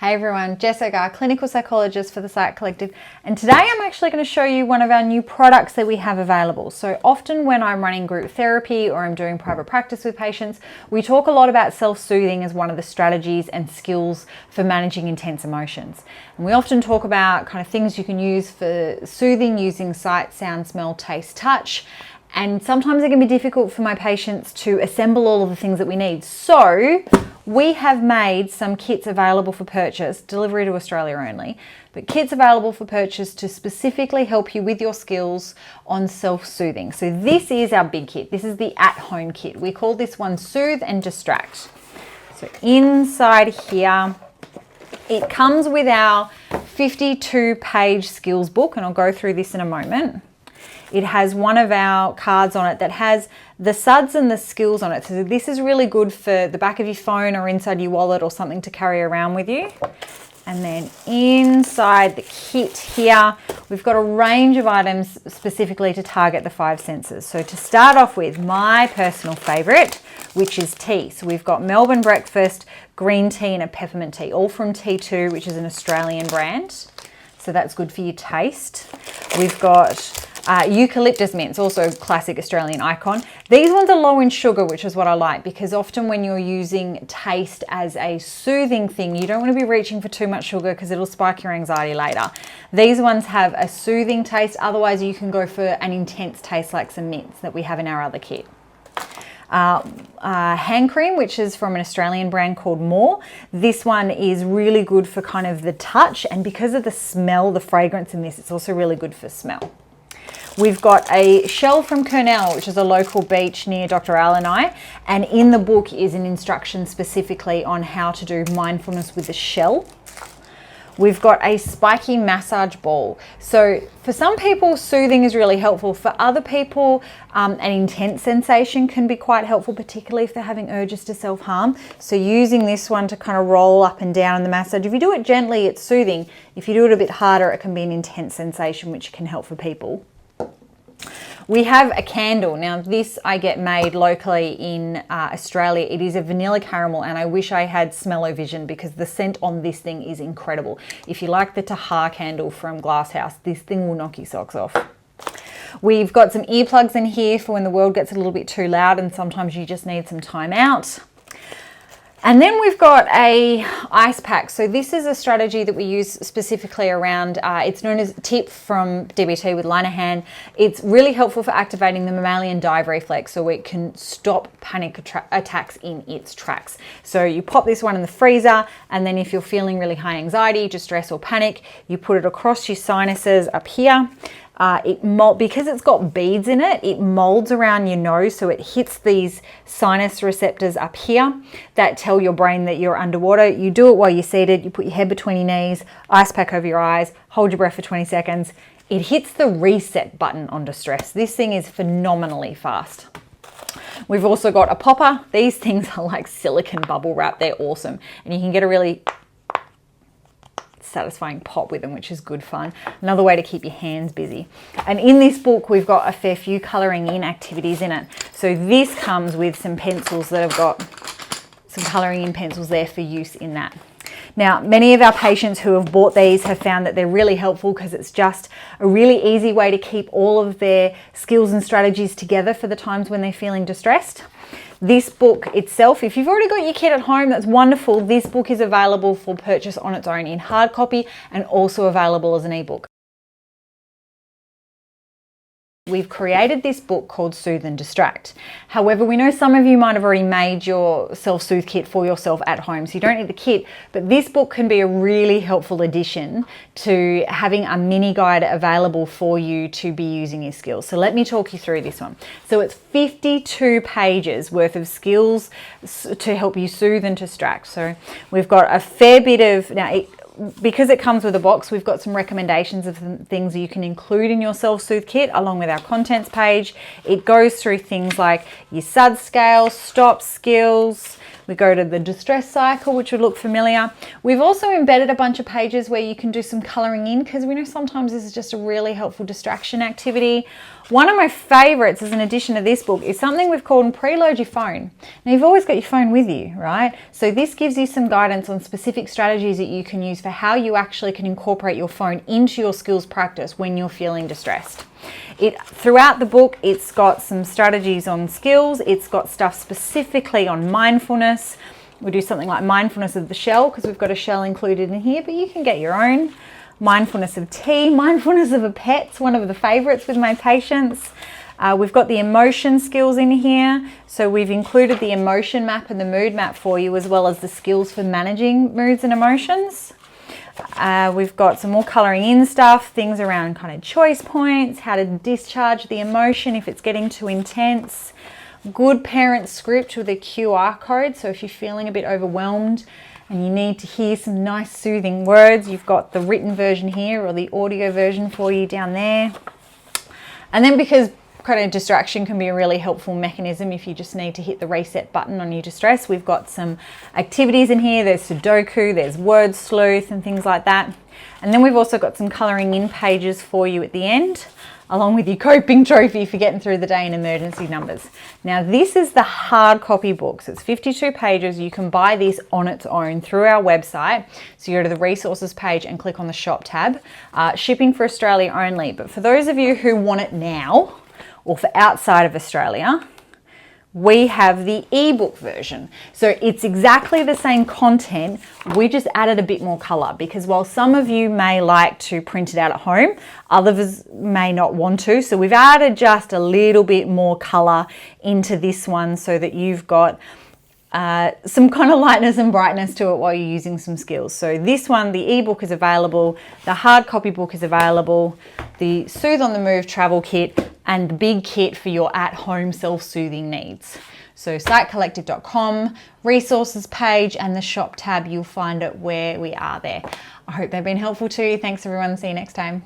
Hey everyone, Jess O'Garr, Clinical Psychologist for the Psych Collective, and today I'm actually going to show you one of our new products that we have available. So often when I'm running group therapy or I'm doing private practice with patients, we talk a lot about self-soothing as one of the strategies and skills for managing intense emotions. And we often talk about kind of things you can use for soothing using sight, sound, smell, taste, touch. And sometimes it can be difficult for my patients to assemble all of the things that we need. So we have made some kits available for purchase, delivery to Australia only, but kits available for purchase to specifically help you with your skills on self-soothing. So this is our big kit. This is the at-home kit. We call this one Soothe and Distract. So inside here, it comes with our 52-page skills book, and I'll go through this in a moment. It has one of our cards on it that has the suds and the skills on it. So this is really good for the back of your phone or inside your wallet or something to carry around with you. And then inside the kit here, we've got a range of items specifically to target the 5 senses. So to start off with, my personal favorite, which is tea. So we've got Melbourne Breakfast, green tea and a peppermint tea, all from T2, which is an Australian brand. So that's good for your taste. We've got eucalyptus mints, also a classic Australian icon. These ones are low in sugar, which is what I like, because often when you're using taste as a soothing thing, you don't want to be reaching for too much sugar because it'll spike your anxiety later. These ones have a soothing taste. Otherwise, you can go for an intense taste like some mints that we have in our other kit. Hand cream, which is from an Australian brand called More. This one is really good for kind of the touch, and because of the smell, the fragrance in this, it's also really good for smell. We've got a shell from Kurnell, which is a local beach near Dr. Al and I, and in the book is an instruction specifically on how to do mindfulness with the shell. We've got a spiky massage ball. So for some people, soothing is really helpful. For other people, an intense sensation can be quite helpful, particularly if they're having urges to self-harm. So using this one to kind of roll up and down in the massage. If you do it gently, it's soothing. If you do it a bit harder, it can be an intense sensation, which can help for people. We have a candle. Now this I get made locally in Australia. It is a vanilla caramel, and I wish I had smell-o-vision because the scent on this thing is incredible. If you like the Taha candle from Glasshouse, this thing will knock your socks off. We've got some earplugs in here for when the world gets a little bit too loud and sometimes you just need some time out. And then we've got a ice pack. So this is a strategy that we use specifically around, it's known as TIP from DBT with Linehan. It's really helpful for activating the mammalian dive reflex so it can stop panic attacks in its tracks. So you pop this one in the freezer, and then if you're feeling really high anxiety, distress or panic, you put it across your sinuses up here. Because it's got beads in it, it molds around your nose, so it hits these sinus receptors up here that tell your brain that you're underwater. You do it while you're seated, you put your head between your knees, ice pack over your eyes, hold your breath for 20 seconds. It hits the reset button on distress. This thing is phenomenally fast. We've also got a popper. These things are like silicone bubble wrap. They're awesome. And you can get a really satisfying pop with them, which is good fun. Another way to keep your hands busy. And in this book, we've got a fair few colouring in activities in it. So this comes with some pencils that have got some colouring in pencils there for use in that. Now, many of our patients who have bought these have found that they're really helpful because it's just a really easy way to keep all of their skills and strategies together for the times when they're feeling distressed. This book itself, if you've already got your kit at home, that's wonderful. This book is available for purchase on its own in hard copy and also available as an ebook. We've created this book called Soothe and Distract. However, we know some of you might have already made your self-soothe kit for yourself at home, so you don't need the kit, but this book can be a really helpful addition to having a mini guide available for you to be using your skills. So let me talk you through this one. So it's 52 pages worth of skills to help you soothe and distract. So we've got a fair bit of, because it comes with a box, we've got some recommendations of things you can include in your self-soothe kit along with our contents page. It goes through things like your SUD scale, stop skills. We go to the distress cycle, which would look familiar. We've also embedded a bunch of pages where you can do some colouring in because we know sometimes this is just a really helpful distraction activity. One of my favorites as an addition to this book is something we've called Preload Your Phone. Now, you've always got your phone with you, right? So this gives you some guidance on specific strategies that you can use for how you actually can incorporate your phone into your skills practice when you're feeling distressed. Throughout the book, it's got some strategies on skills. It's got stuff specifically on mindfulness. We do something like mindfulness of the shell because we've got a shell included in here, but you can get your own. Mindfulness of tea, mindfulness of a pet's one of the favorites with my patients. We've got the emotion skills in here. So we've included the emotion map and the mood map for you, as well as the skills for managing moods and emotions. We've got some more colouring in stuff, things around kind of choice points, how to discharge the emotion if it's getting too intense. Good parent script with a QR code. So if you're feeling a bit overwhelmed and you need to hear some nice soothing words, you've got the written version here or the audio version for you down there. And then because kind of distraction can be a really helpful mechanism if you just need to hit the reset button on your distress, we've got some activities in here. There's Sudoku, there's word sleuth and things like that. And then we've also got some colouring in pages for you at the end, along with your coping trophy for getting through the day in emergency numbers. Now, this is the hard copy book. So it's 52 pages. You can buy this on its own through our website. So you go to the resources page and click on the shop tab. Shipping for Australia only. But for those of you who want it now or for outside of Australia, we have the ebook version. So it's exactly the same content. We just added a bit more color because while some of you may like to print it out at home, others may not want to. So we've added just a little bit more color into this one so that you've got some kind of lightness and brightness to it while you're using some skills. So this one, the ebook is available, the hard copy book is available, the Soothe on the Move travel kit, and the big kit for your at-home self-soothing needs. So sitecollective.com, resources page, and the shop tab, you'll find it where we are there. I hope they've been helpful to you. Thanks everyone. See you next time.